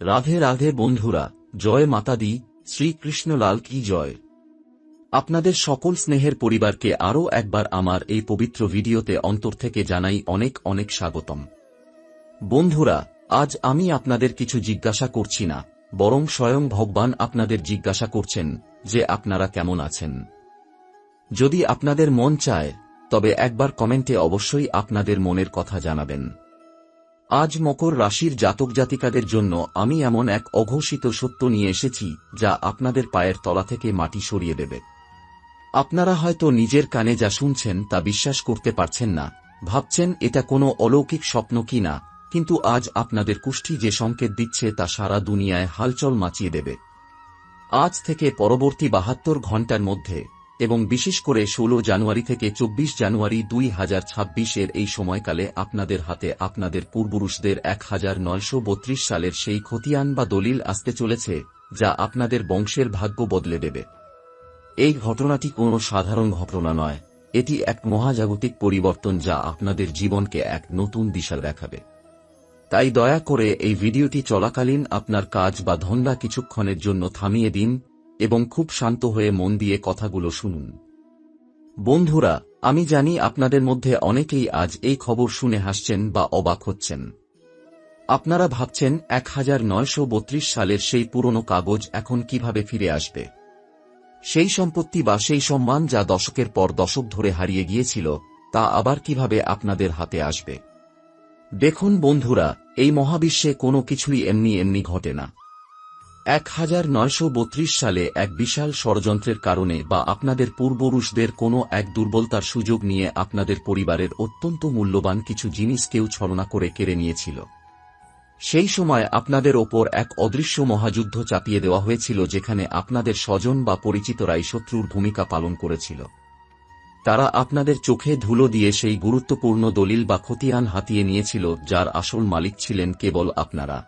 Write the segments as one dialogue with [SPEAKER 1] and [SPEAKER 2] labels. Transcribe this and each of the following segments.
[SPEAKER 1] রাধে রাধে বন্ধুরা, জয় মাতা দি, শ্রীকৃষ্ণলাল কি জয়। আপনাদের সকল স্নেহের পরিবারকে আরও একবার আমার এই পবিত্র ভিডিওতে অন্তর থেকে জানাই অনেক অনেক স্বাগতম। বন্ধুরা, আজ আমি আপনাদের কিছু জিজ্ঞাসা করছি না, বরং স্বয়ং ভগবান আপনাদের জিজ্ঞাসা করছেন যে আপনারা কেমন আছেন। যদি আপনাদের মন চায় তবে একবার কমেন্টে অবশ্যই আপনাদের মনের কথা জানাবেন। আজ মকর রাশির জাতক জাতিকাদের জন্য আমি এমন এক অঘোষিত সত্য নিয়ে এসেছি যা আপনাদের পায়ের তলা থেকে মাটি সরিয়ে দেবে। আপনারা হয়তো নিজের কানে যা শুনছেন তা বিশ্বাস করতে পারছেন না, ভাবছেন এটা কোনো অলৌকিক স্বপ্ন কি না, কিন্তু আজ আপনাদের কুষ্ঠি যে সংকেত দিচ্ছে তা সারা দুনিয়ায় হালচল মাচিয়ে দেবে। আজ থেকে পরবর্তী 72 ঘণ্টার মধ্যে এবং বিশেষ করে 16 জানুয়ারি থেকে 24 জানুয়ারি 2026 এই সময়কালে আপনাদের হাতে আপনাদের পূর্বপুরুষদের 1932 সালের সেই খতিয়ান বা দলিল আসতে চলেছে যা আপনাদের বংশের ভাগ্য বদলে দেবে। এই ঘটনাটি কোনো সাধারণ ঘটনা নয়, এটি এক মহাজাগতিক পরিবর্তন যা আপনাদের জীবনকে এক নতুন দিশা দেখাবে। তাই দয়া করে এই ভিডিওটি চলাকালীন আপনার কাজ বা ধন্দা কিছুক্ষণের জন্য থামিয়ে দিন এবং খুব শান্ত হয়ে মন দিয়ে কথাগুলো শুনুন। বন্ধুরা, আমি জানি আপনাদের মধ্যে অনেকেই আজ এই খবর শুনে হাসছেন বা অবাক হচ্ছেন। আপনারা ভাবছেন 1932 সালের সেই পুরনো কাগজ এখন কিভাবে ফিরে আসবে। সেই সম্পত্তি বা সেই সম্মান যা দশকের পর দশক ধরে হারিয়ে গিয়েছিল তা আবার কিভাবে আপনাদের হাতে আসবে। দেখুন বন্ধুরা, এই মহাবিশ্বে কোনো কিছুই এমনি এমনি ঘটে না। 1932 সালে এক বিশাল ষড়যন্ত্রের কারণে বা আপনাদের পূর্বপুরুষদের কোনো এক দুর্বলতার সুযোগ নিয়ে আপনাদের পরিবারের অত্যন্ত মূল্যবান কিছু জিনিস কেউ ছলনা করে কেড়ে নিয়েছিল। সেই সময় আপনাদের ওপর এক অদৃশ্য মহাযুদ্ধ চাপিয়ে দেওয়া হয়েছিল যেখানে আপনাদের স্বজন বা পরিচিতরাই শত্রুর ভূমিকা পালন করেছিল। তারা আপনাদের চোখে ধুলো দিয়ে সেই গুরুত্বপূর্ণ দলিল বা খতিয়ান হাতিয়ে নিয়েছিল যার আসল মালিক ছিলেন কেবল আপনারা।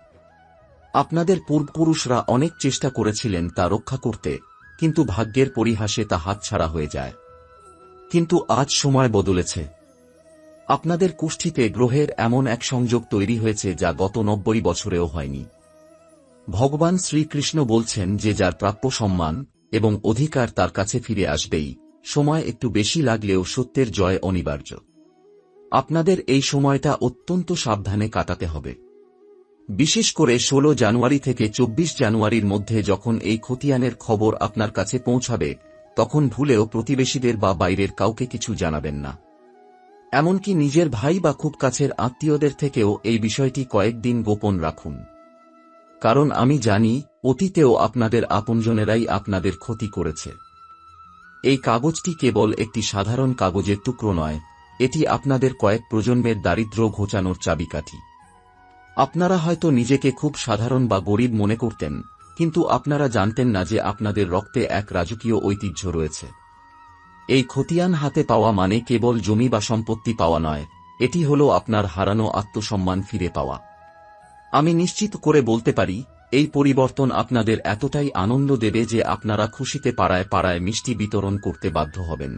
[SPEAKER 1] আপনাদের পূর্বপুরুষরা অনেক চেষ্টা করেছিলেন তা রক্ষা করতে, কিন্তু ভাগ্যের পরিহাসে তা হাতছাড়া হয়ে যায়। কিন্তু আজ সময় বদলেছে। আপনাদের কুষ্ঠিতে গ্রহের এমন এক সংযোগ তৈরি হয়েছে যা গত 90 বছরেও হয়নি। ভগবান শ্রীকৃষ্ণ বলছেন যে যার প্রাপ্য সম্মান এবং অধিকার তার কাছে ফিরে আসবেই, সময় একটু বেশি লাগলেও সত্যের জয় অনিবার্য। আপনাদের এই সময়টা অত্যন্ত সাবধানে কাটাতে হবে। বিশেষ করে 16 জানুয়ারি থেকে 24 জানুয়ারির মধ্যে যখন এই খতিয়ানের খবর আপনার কাছে পৌঁছাবে, তখন ভুলেও প্রতিবেশীদের বা বাইরের কাউকে কিছু জানাবেন না। এমনকি নিজের ভাই বা খুব কাছের আত্মীয়দের থেকেও এই বিষয়টি কয়েকদিন গোপন রাখুন। কারণ আমি জানি অতীতেও আপনাদের আপনজনেরাই আপনাদের ক্ষতি করেছে। এই কাগজটি কেবল একটি সাধারণ কাগজের টুকরো নয়, এটি আপনাদের কয়েক প্রজন্মের দারিদ্র্য ঘোচানোর চাবিকাঠি। আপনারা হয়তো নিজেকে খুব সাধারণ বা গরিব মনে করতেন, কিন্তু আপনারা জানতেন না যে আপনাদের রক্তে এক রাজকীয় ঐতিহ্য রয়েছে। এই খতিয়ান হাতে পাওয়া মানে কেবল জমি বা সম্পত্তি পাওয়া নয়, এটি হল আপনার হারানো আত্মসম্মান ফিরে পাওয়া। আমি নিশ্চিত করে বলতে পারি, এই পরিবর্তন আপনাদের এতটাই আনন্দ দেবে যে আপনারা খুশিতে পাড়ায় পাড়ায় মিষ্টি বিতরণ করতে বাধ্য হবেন।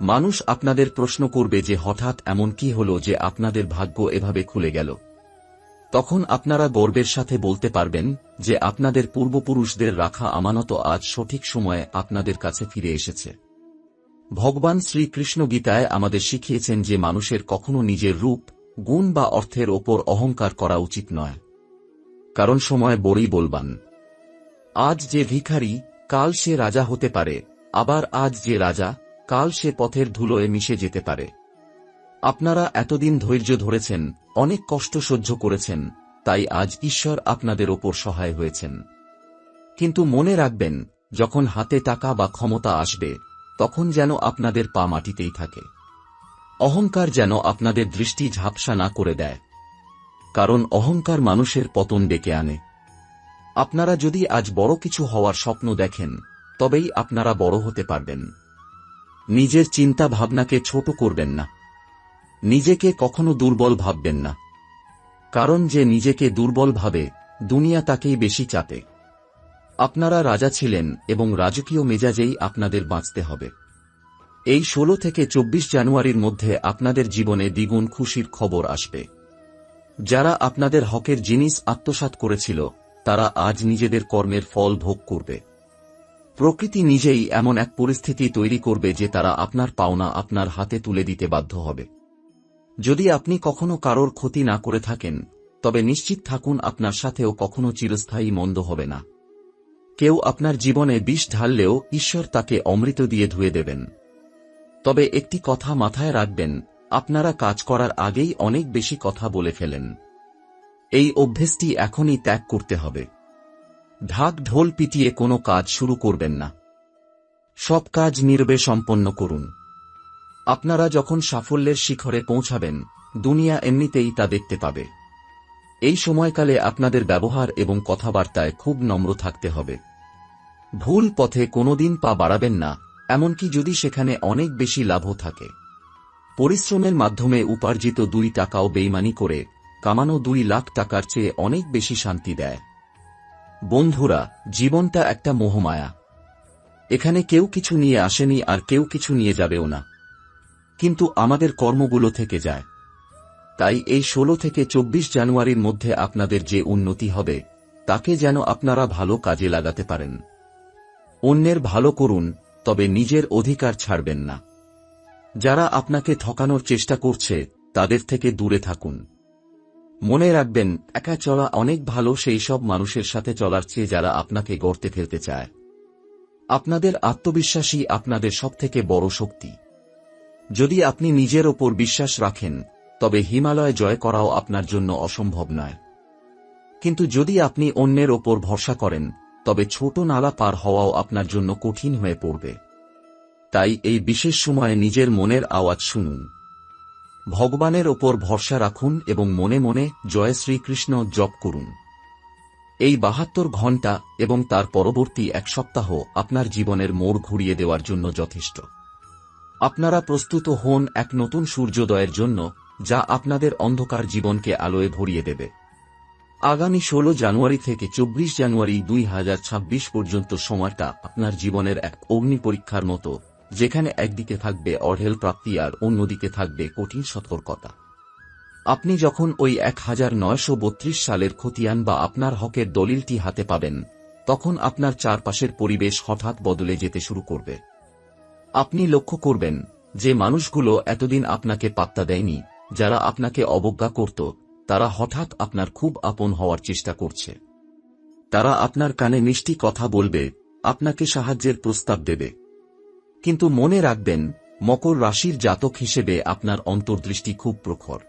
[SPEAKER 1] মানুষ আপনাদের প্রশ্ন করবে যে হঠাৎ এমন কি হল যে আপনাদের ভাগ্য এভাবে খুলে গেল। তখন আপনারা গর্বের সাথে বলতে পারবেন যে আপনাদের পূর্বপুরুষদের রাখা আমানত আজ সঠিক সময়ে আপনাদের কাছে ফিরে এসেছে। ভগবান শ্রীকৃষ্ণ গীতায় আমাদের শিখিয়েছেন যে মানুষের কখনো নিজের রূপ, গুণ বা অর্থের ওপর অহংকার করা উচিত নয়, কারণ সময় বড়ই বলবান। আজ যে ভিখারি কাল সে রাজা হতে পারে, আবার আজ যে রাজা কাল সে পথের ধুলোয় মিশে যেতে পারে। আপনারা এতদিন ধৈর্য ধরেছেন, অনেক কষ্ট সহ্য করেছেন, তাই আজ ঈশ্বর আপনাদের ওপর সহায় হয়েছেন। কিন্তু মনে রাখবেন, যখন হাতে টাকা বা ক্ষমতা আসবে তখন যেন আপনাদের পা মাটিতেই থাকে। অহংকার যেন আপনাদের দৃষ্টি ঝাপসা না করে দেয়, কারণ অহংকার মানুষের পতন ডেকে আনে। আপনারা যদি আজ বড় কিছু হওয়ার স্বপ্ন দেখেন, তবেই আপনারা বড় হতে পারবেন। নিজের চিন্তা ভাবনাকে ছোট করবেন না। নিজেকে কখনো দুর্বল ভাববেন না, কারণ যে নিজেকে দুর্বল ভাবে দুনিয়া তাকেই বেশি চাপে। আপনারা রাজা ছিলেন এবং রাজকীয় মেজাজেই আপনাদের বাঁচতে হবে। এই 16 থেকে 24 জানুয়ারির মধ্যে আপনাদের জীবনে দ্বিগুণ খুশির খবর আসবে। যারা আপনাদের হকের জিনিস আত্মসাৎ করেছিল তারা আজ নিজেদের কর্মের ফল ভোগ করবে। প্রকৃতি নিজেই এমন এক পরিস্থিতি তৈরি করবে যে তারা আপনার পাওনা আপনার হাতে তুলে দিতে বাধ্য হবে। যদি আপনি কখনো কারোর ক্ষতি না করে থাকেন, তবে নিশ্চিত থাকুন আপনার সাথেও কখনো চিরস্থায়ী মন্দ হবে না। কেউ আপনার জীবনে বিষ ঢাললেও ঈশ্বর তাকে অমৃত দিয়ে ধুয়ে দেবেন। তবে একটি কথা মাথায় রাখবেন, আপনারা কাজ করার আগেই অনেক বেশি কথা বলে ফেলেন। এই অভ্যেসটি এখনই ত্যাগ করতে হবে। ঢাক ঢোল পিটিয়ে কোনো কাজ শুরু করবেন না। সব কাজ নীরবে সম্পন্ন করুন। আপনারা যখন সাফল্যের শিখরে পৌঁছাবেন, দুনিয়া এমনিতেই তা দেখতে পাবে। এই সময়কালে আপনাদের ব্যবহার এবং কথাবার্তায় খুব নম্র থাকতে হবে। ভুল পথে কোনোদিন পা বাড়াবেন না, এমনকি যদি সেখানে অনেক বেশি লাভও থাকে। পরিশ্রমের মাধ্যমে উপার্জিত 2 টাকাও বেইমানি করে কামানো 2 লাখ টাকার চেয়ে অনেক বেশি শান্তি দেয়। বন্ধুরা, জীবনটা একটা মোহমায়া। এখানে কেউ কিছু নিয়ে আসেনি আর কেউ কিছু নিয়ে যাবেও না, কিন্তু আমাদের কর্মগুলো থেকে যায়। তাই এই 16 থেকে 24 জানুয়ারির মধ্যে আপনাদের যে উন্নতি হবে, তাকে যেন আপনারা ভালো কাজে লাগাতে পারেন। অন্যের ভালো করুন, তবে নিজের অধিকার ছাড়বেন না। যারা আপনাকে ঠকানোর চেষ্টা করছে তাদের থেকে দূরে থাকুন। মনে রাখবেন, একা চলা অনেক ভালো সেই সব মানুষের সাথে চলার চেয়ে যারা আপনাকে গর্তে ফেলতে চায়। আপনাদের আত্মবিশ্বাসই আপনাদের সবথেকে বড় শক্তি। যদি আপনি নিজের ওপর বিশ্বাস রাখেন, তবে হিমালয় জয় করাও আপনার জন্য অসম্ভব নয়। কিন্তু যদি আপনি অন্যের ওপর ভরসা করেন, তবে ছোট নালা পার হওয়াও আপনার জন্য কঠিন হয়ে পড়বে। তাই এই বিশেষ সময়ে নিজের মনের আওয়াজ শুনুন। ভগবানের ওপর ভরসা রাখুন এবং মনে মনে জয় শ্রীকৃষ্ণ জপ করুন। এই 72 ঘণ্টা এবং তার পরবর্তী 1 সপ্তাহ আপনার জীবনের মোড় ঘুরিয়ে দেওয়ার জন্য যথেষ্ট। আপনারা প্রস্তুত হন এক নতুন সূর্যোদয়ের জন্য, যা আপনাদের অন্ধকার জীবনকে আলোয় ভরিয়ে দেবে। আগামী 16 জানুয়ারি থেকে 24 জানুয়ারি 2026 পর্যন্ত সময়টা আপনার জীবনের এক অগ্নি পরীক্ষার মতো, যেখানে একদিকে থাকবে অঢেল প্রাপ্তি আর অন্যদিকে থাকবে কঠিন সতর্কতা। আপনি যখন ওই 1932 সালের খতিয়ান বা আপনার হকের দলিলটি হাতে পাবেন, তখন আপনার চারপাশের পরিবেশ হঠাৎ বদলে যেতে শুরু করবে। আপনি লক্ষ্য করবেন যে মানুষগুলো এতদিন আপনাকে পাত্তা দেয়নি, যারা আপনাকে অবজ্ঞা করত, তারা হঠাৎ আপনার খুব আপন হওয়ার চেষ্টা করছে। তারা আপনার কানে মিষ্টি কথা বলবে, আপনাকে সাহায্যের প্রস্তাব দেবে। কিন্তু মনে রাখবেন, মকর রাশির জাতক হিসেবে আপনার অন্তর্দৃষ্টি খুব প্রখর।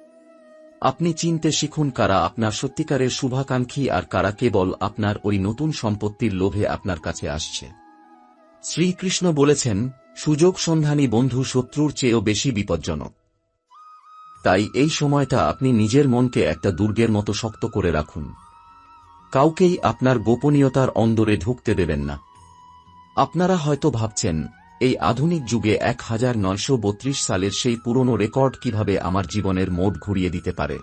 [SPEAKER 1] আপনি চিনতে শিখুন কারা আপনার সত্যিকারের শুভাকাঙ্ক্ষী আর কারা কেবল আপনার ওই নতুন সম্পত্তির লোভে আপনার কাছে আসছে। শ্রীকৃষ্ণ বলেছেন, সুযোগ সন্ধানী বন্ধু শত্রুর চেয়েও বেশি বিপজ্জনক। তাই এই সময়টা আপনি নিজের মনকে একটা দুর্গের মতো শক্ত করে রাখুন। কাউকেই আপনার গোপনীয়তার অন্দরে ঢুকতে দেবেন না। আপনারা হয়তো ভাবছেন, এই আধুনিক যুগে 1932 সালের সেই পুরনো রেকর্ড কিভাবে আমার জীবনের মোড় ঘুরিয়ে দিতে পারে।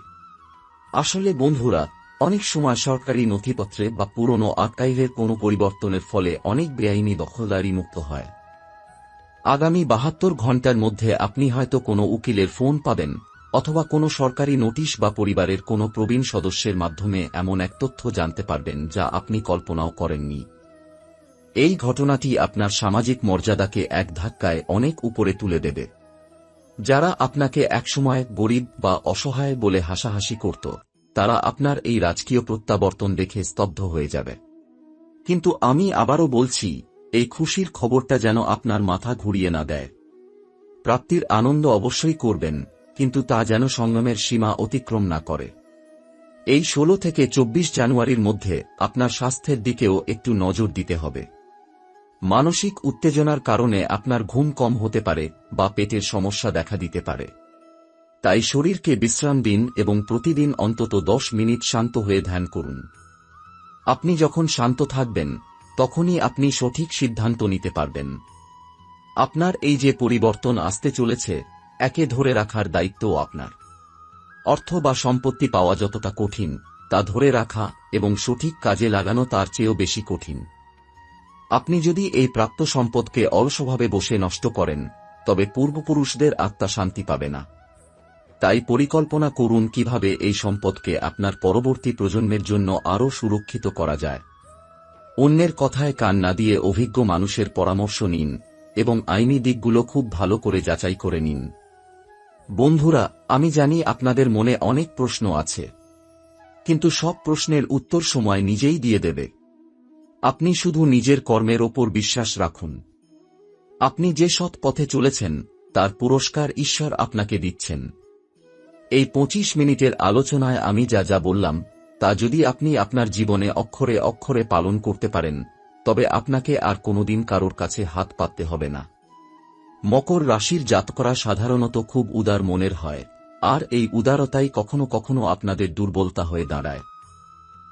[SPEAKER 1] আসলে বন্ধুরা, অনেক সময় সরকারি নথিপত্রে বা পুরনো আর্কাইভের কোনো পরিবর্তনের ফলে অনেক বেআইনি দখলদারি মুক্ত হয়। আগামী 72 ঘণ্টার মধ্যে আপনি হয়তো কোনো উকিলের ফোন পাবেন, অথবা কোনো সরকারি নোটিশ বা পরিবারের কোনো প্রবীণ সদস্যের মাধ্যমে এমন এক তথ্য জানতে পারবেন যা আপনি কল্পনাও করেননি। এই ঘটনাটি আপনার সামাজিক মর্যাদাকে এক ধাক্কায় অনেক উপরে তুলে দেবে। যারা আপনাকে একসময় গরিব বা অসহায় বলে হাসাহাসি করত, তারা আপনার এই রাজকীয় প্রত্যাবর্তন দেখে স্তব্ধ হয়ে যাবে। কিন্তু আমি আবারও বলছি, এই খুশির খবরটা যেন আপনার মাথা ঘুরিয়ে না দেয়। প্রাপ্তির আনন্দ অবশ্যই করবেন, কিন্তু তা যেন সংযমের সীমা অতিক্রম না করে। এই 16 থেকে 24 জানুয়ারির মধ্যে আপনার স্বাস্থ্যের দিকেও একটু নজর দিতে হবে। মানসিক উত্তেজনার কারণে আপনার ঘুম কম হতে পারে বা পেটের সমস্যা দেখা দিতে পারে। তাই শরীরকে বিশ্রাম দিন এবং প্রতিদিন অন্তত 10 মিনিট শান্ত হয়ে ধ্যান করুন। আপনি যখন শান্ত থাকবেন, তখনই আপনি সঠিক সিদ্ধান্ত নিতে পারবেন। আপনার এই যে পরিবর্তন আসতে চলেছে, একে ধরে রাখার দায়িত্বও আপনার। অর্থ বা সম্পত্তি পাওয়া যতটা কঠিন, তা ধরে রাখা এবং সঠিক কাজে লাগানো তার চেয়েও বেশি কঠিন। আপনি যদি এই প্রাপ্ত সম্পদকে অলসভাবে বসে নষ্ট করেন, তবে পূর্বপুরুষদের আত্মা শান্তি পাবে না। তাই পরিকল্পনা করুন কিভাবে এই সম্পদকে আপনার পরবর্তী প্রজন্মের জন্য আরও সুরক্ষিত করা যায়। অন্যের কথায় কান না দিয়ে অভিজ্ঞ মানুষের পরামর্শ নিন এবং আইনি দিকগুলো খুব ভালো করে যাচাই করে নিন। বন্ধুরা, আমি জানি আপনাদের মনে অনেক প্রশ্ন আছে, কিন্তু সব প্রশ্নের উত্তর সময় নিজেই দিয়ে দেবে। আপনি শুধু নিজের কর্মের ওপর বিশ্বাস রাখুন। আপনি যে সৎ পথে চলেছেন তার পুরস্কার ঈশ্বর আপনাকে দিচ্ছেন। এই 25 মিনিটের আলোচনায় আমি যা যা বললাম তা যদি আপনি আপনার জীবনে অক্ষরে অক্ষরে পালন করতে পারেন, তবে আপনাকে আর কোনোদিন কারোর কাছে হাত পাততে হবে না। মকর রাশির জাতকরা সাধারণত খুব উদার মনের হয়, আর এই উদারতাই কখনো কখনো আপনাদের দুর্বলতা হয়ে দাঁড়ায়।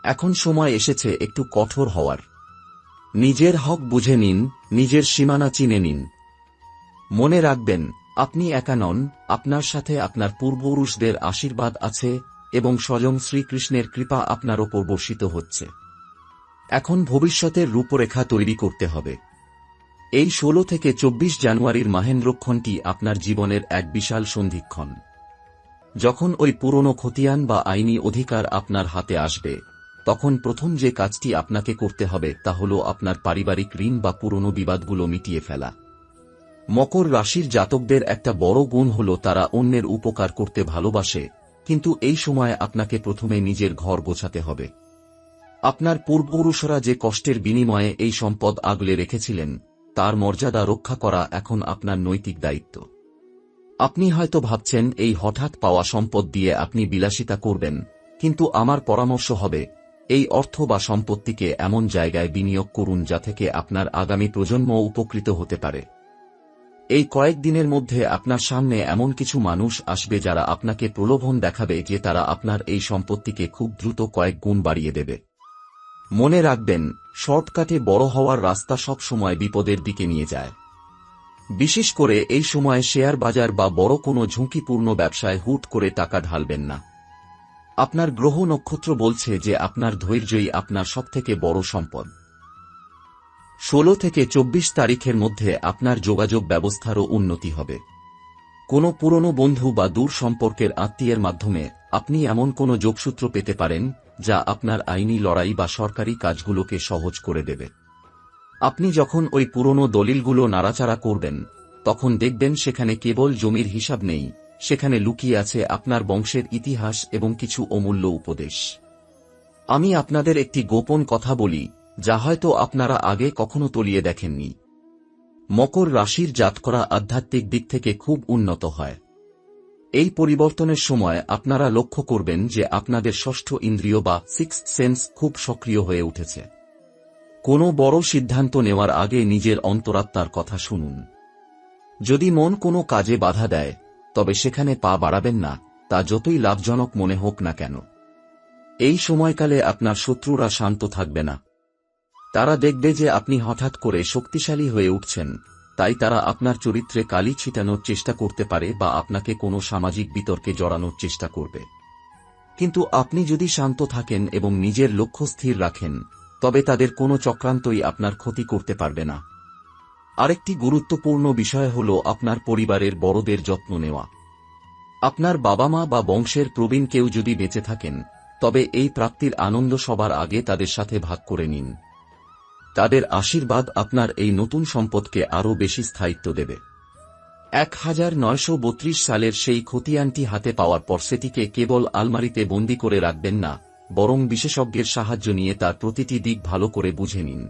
[SPEAKER 1] এখন সময় এসেছে একটু কঠোর হওয়ার। নিজের হক বুঝে নিন, নিজের সীমানা চিনে নিন। মনে রাখবেন, আপনি একা নন, আপনার সাথে আপনার পূর্বপুরুষদের আশীর্বাদ আছে এবং স্বয়ং শ্রীকৃষ্ণের কৃপা আপনার ওপর বর্ষিত হচ্ছে। এখন ভবিষ্যতের রূপরেখা তৈরি করতে হবে। এই 16 থেকে 24 জানুয়ারির মাহেন্দ্রক্ষণটি আপনার জীবনের এক বিশাল সন্ধিক্ষণ। যখন ওই পুরনো খতিয়ান বা আইনি অধিকার আপনার হাতে আসবে, তখন প্রথম যে কাজটি আপনাকে করতে হবে তা হল আপনার পারিবারিক ঋণ বা পুরনো বিবাদগুলো মিটিয়ে ফেলা। মকর রাশির জাতকদের একটা বড় গুণ হল তারা অন্যের উপকার করতে ভালোবাসে, কিন্তু এই সময় আপনাকে প্রথমে নিজের ঘর গোছাতে হবে। আপনার পূর্বপুরুষরা যে কষ্টের বিনিময়ে এই সম্পদ আগলে রেখেছিলেন, তার মর্যাদা রক্ষা করা এখন আপনার নৈতিক দায়িত্ব। আপনি হয়তো ভাবছেন এই হঠাৎ পাওয়া সম্পদ দিয়ে আপনি বিলাসিতা করবেন, কিন্তু আমার পরামর্শ হবে, এই অর্থ বা সম্পত্তিকে এমন জায়গায় বিনিয়োগ করুন যা থেকে আপনার আগামী প্রজন্ম উপকৃত হতে পারে। এই কয়েকদিনের মধ্যে আপনার সামনে এমন কিছু মানুষ আসবে যারা আপনাকে প্রলোভন দেখাবে যে তারা আপনার এই সম্পত্তিকে খুব দ্রুত কয়েক গুণ বাড়িয়ে দেবে। মনে রাখবেন, শর্টকাটে বড় হওয়ার রাস্তা সব সময় বিপদের দিকে নিয়ে যায়। বিশেষ করে এই সময়ে শেয়ার বাজার বা বড় কোনো ঝুঁকিপূর্ণ ব্যবসায় হুট করে টাকা ঢালবেন না। আপনার গ্রহ নক্ষত্র বলছে যে আপনার ধৈর্যই আপনার সবথেকে বড় সম্পদ। 16 থেকে 24 তারিখের মধ্যে আপনার যোগাযোগ ব্যবস্থারও উন্নতি হবে। কোনো পুরনো বন্ধু বা দূর সম্পর্কের আত্মীয়ের মাধ্যমে আপনি এমন কোনো যোগসূত্র পেতে পারেন যা আপনার আইনি লড়াই বা সরকারি কাজগুলোকে সহজ করে দেবে। আপনি যখন ওই পুরনো দলিলগুলো নাড়াচাড়া করবেন, তখন দেখবেন সেখানে কেবল জমির হিসাব নেই, সেখানে লুকিয়ে আছে আপনার বংশের ইতিহাস এবং কিছু অমূল্য উপদেশ। আমি আপনাদের একটি গোপন কথা বলি, যা হয়তো আপনারা আগে কখনো তলিয়ে দেখেননি। মকর রাশির জাতকরা আধ্যাত্মিক দিক থেকে খুব উন্নত হয়। এই পরিবর্তনের সময় আপনারা লক্ষ্য করবেন যে আপনাদের ষষ্ঠ ইন্দ্রিয় বা সিক্সথ সেন্স খুব সক্রিয় হয়ে উঠেছে। কোনো বড় সিদ্ধান্ত নেওয়ার আগে নিজের অন্তরাত্মার কথা শুনুন। যদি মন কোনো কাজে বাধা দেয়, তবে সেখানে পা বাড়াবেন না, তা যতই লাভজনক মনে হোক না কেন। এই সময়কালে আপনার শত্রুরা শান্ত থাকবে না। তারা দেখবে যে আপনি হঠাৎ করে শক্তিশালী হয়ে উঠছেন, তাই তারা আপনার চরিত্রে কালি ছিটানোর চেষ্টা করতে পারে বা আপনাকে কোনো সামাজিক বিতর্কে জড়ানোর চেষ্টা করবে। কিন্তু আপনি যদি শান্ত থাকেন এবং নিজের লক্ষ্য স্থির রাখেন, তবে তাদের কোনো চক্রান্তই আপনার ক্ষতি করতে পারবে না। আরেকটি গুরুত্বপূর্ণ বিষয় হল আপনার পরিবারের বড়দের যত্ন নেওয়া। আপনার বাবা মা বা বংশের প্রবীণ কেউ যদি বেঁচে থাকেন, তবে এই প্রাপ্তির আনন্দ সবার আগে তাদের সাথে ভাগ করে নিন। তাদের আশীর্বাদ আপনার এই নতুন সম্পদকে আরও বেশি স্থায়িত্ব দেবে। 1932 সালের সেই খতিয়ানটি হাতে পাওয়ার পর সেটিকে কেবল আলমারিতে বন্দি করে রাখবেন না, বরং বিশেষজ্ঞের সাহায্য নিয়ে তার প্রতিটি দিক ভালো করে বুঝে নিন।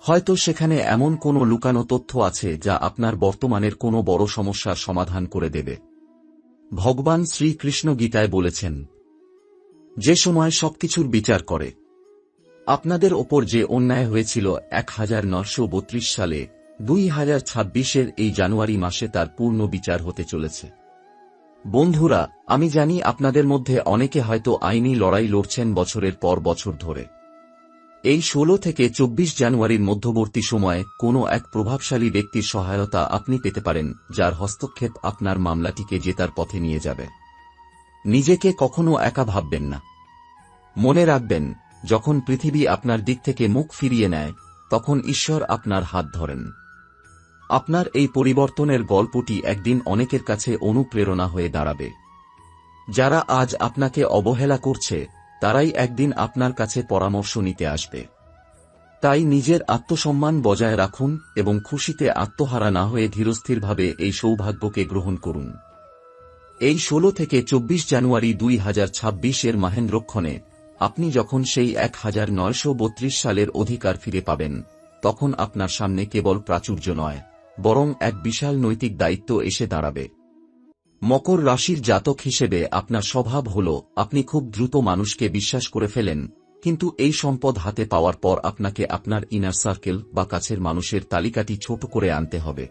[SPEAKER 1] হয়তো সেখানে এমন কোনো লুকানো তথ্য আছে যা আপনার বর্তমানের কোনো বড় সমস্যার সমাধান করে দেবে। ভগবান শ্রীকৃষ্ণ গীতায় বলেছেন, যে সময় সবকিছুর বিচার করে। আপনাদের ওপর যে অন্যায় হয়েছিল 1932 সালে, 2026-এর এই জানুয়ারি মাসে তার পূর্ণ বিচার হতে চলেছে। বন্ধুরা, আমি জানি আপনাদের মধ্যে অনেকে হয়তো আইনি লড়াই লড়ছেন বছরের পর বছর ধরে। এই 16 থেকে 24 জানুয়ারির মধ্যবর্তী সময়ে কোনো এক প্রভাবশালী ব্যক্তির সহায়তা আপনি পেতে পারেন, যার হস্তক্ষেপ আপনার মামলাটিকে জেতার পথে নিয়ে যাবে। নিজেকে কখনো একা ভাববেন না। মনে রাখবেন, যখন পৃথিবী আপনার দিক থেকে মুখ ফিরিয়ে নেয়, তখন ঈশ্বর আপনার হাত ধরেন। আপনার এই পরিবর্তনের গল্পটি একদিন অনেকের কাছে অনুপ্রেরণা হয়ে দাঁড়াবে। যারা আজ আপনাকে অবহেলা করছে তারাই একদিন আপনার কাছে পরামর্শ নিতে আসবে। তাই নিজের আত্মসম্মান বজায় রাখুন এবং খুশিতে আত্মহারা না হয়ে ধীরস্থিরভাবে এই সৌভাগ্যকে গ্রহণ করুন। এই 16 থেকে 24 জানুয়ারি 2026 এর মাহেন্দ্রক্ষণে আপনি যখন সেই 1932 সালের অধিকার ফিরে পাবেন, তখন আপনার সামনে কেবল প্রাচুর্য নয়, বরং এক বিশাল নৈতিক দায়িত্ব এসে দাঁড়াবে। মকর রাশির জাতক হিসেবে আপনার স্বভাব হল আপনি খুব দ্রুত মানুষকে বিশ্বাস করে ফেলেন, কিন্তু এই সম্পদ হাতে পাওয়ার পর আপনাকে আপনার ইনার সার্কেল বা কাছের মানুষের তালিকাটি ছোট করে আনতে হবে।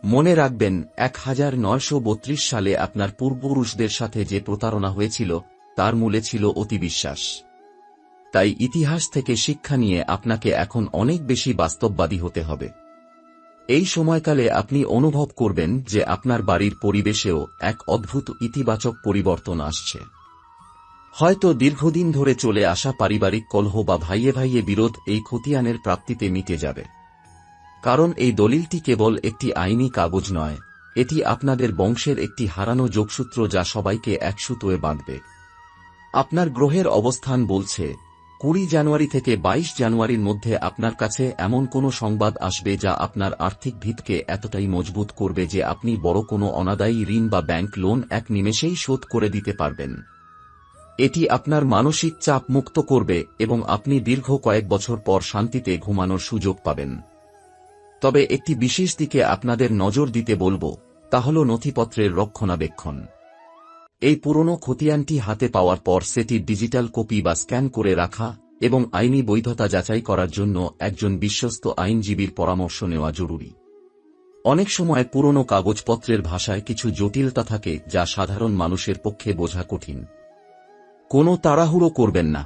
[SPEAKER 1] মনে রাখবেন, 1932 সালে আপনার পূর্বপুরুষদের সাথে যে প্রতারণা হয়েছিল তার মূলে ছিল অতিবিশ্বাস। তাই ইতিহাস থেকে শিক্ষা নিয়ে আপনাকে এখন অনেক বেশি বাস্তববাদী হতে হবে। এই সময়কালে আপনি অনুভব করবেন যে আপনার বাড়ির পরিবেশেও এক অদ্ভুত ইতিবাচক পরিবর্তন আসছে। হয়তো দীর্ঘদিন ধরে চলে আসা পারিবারিক কলহ বা ভাইয়ে ভাইয়ে বিরোধ এই খতিয়ানের প্রাপ্তিতে মিটে যাবে। কারণ এই দলিলটি কেবল একটি আইনি কাগজ নয়, এটি আপনাদের বংশের একটি হারানো যোগসূত্র যা সবাইকে এক সুতোয় বাঁধবে। আপনার গ্রহের অবস্থান বলছে 20 জানুয়ারি থেকে 22 জানুয়ারির মধ্যে আপনার কাছে এমন কোনো সংবাদ আসবে যা আপনার আর্থিক ভিতকে এতটাই মজবুত করবে যে আপনি বড় কোনো অনাদায়ী ঋণ বা ব্যাংক লোন এক নিমেষেই শোধ করে দিতে পারবেন। এটি আপনার মানসিক চাপ মুক্ত করবে এবং আপনি দীর্ঘ কয়েক বছর পর শান্তিতে ঘুমানোর সুযোগ পাবেন। তবে একটি বিশেষ দিকে আপনাদের নজর দিতে বলবো, তা হল নথিপত্রের রক্ষণাবেক্ষণ। এই পুরনো খতিয়ানটি হাতে পাওয়ার পর সেটির ডিজিটাল কপি বা স্ক্যান করে রাখা এবং আইনি বৈধতা যাচাই করার জন্য একজন বিশ্বস্ত আইনজীবীর পরামর্শ নেওয়া জরুরি। অনেক সময় পুরনো কাগজপত্রের ভাষায় কিছু জটিলতা থাকে যা সাধারণ মানুষের পক্ষে বোঝা কঠিন। কোনো তাড়াহুড়ো করবেন না।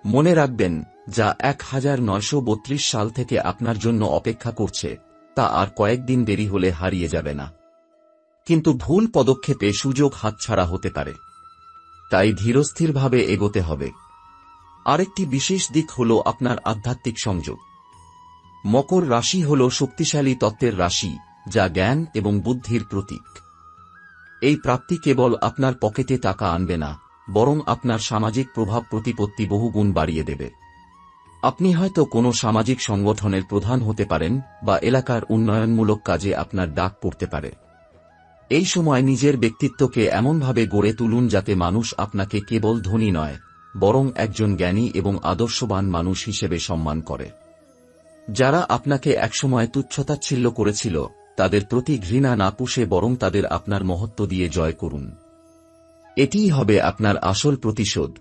[SPEAKER 1] মনে রাখবেন, যা 1932 সাল থেকে আপনার জন্য অপেক্ষা করছে তা আর কয়েকদিন দেরি হলে হারিয়ে যাবে না, কিন্তু ভুল পদক্ষেপে সুযোগ হাতছাড়া হতে পারে। তাই ধীরস্থিরভাবে এগোতে হবে। আরেকটি বিশেষ দিক হল আপনার আধ্যাত্মিক সংযোগ। মকর রাশি হল শক্তিশালী তত্ত্বের রাশি, যা জ্ঞান এবং বুদ্ধির প্রতীক। এই প্রাপ্তি কেবল আপনার পকেটে টাকা আনবে না, বরং আপনার সামাজিক প্রভাব প্রতিপত্তি বহুগুণ বাড়িয়ে দেবে। আপনি হয়তো কোনো সামাজিক সংগঠনের প্রধান হতে পারেন বা এলাকার উন্নয়নমূলক কাজে আপনার ডাক পড়তে পারে। এই সময় নিজের ব্যক্তিত্বকে এমনভাবে গড়ে তুলুন যাতে মানুষ আপনাকে কেবল ধনী নয়, বরং একজন জ্ঞানী এবং আদর্শবান মানুষ হিসেবে সম্মান করে। যারা আপনাকে একসময় তুচ্ছতাচ্ছিল্য করেছিল তাদের প্রতি ঘৃণা না পুষে বরং তাদের আপনার মহত্ব দিয়ে জয় করুন। এটিই হবে আপনার আসল প্রতিশোধ।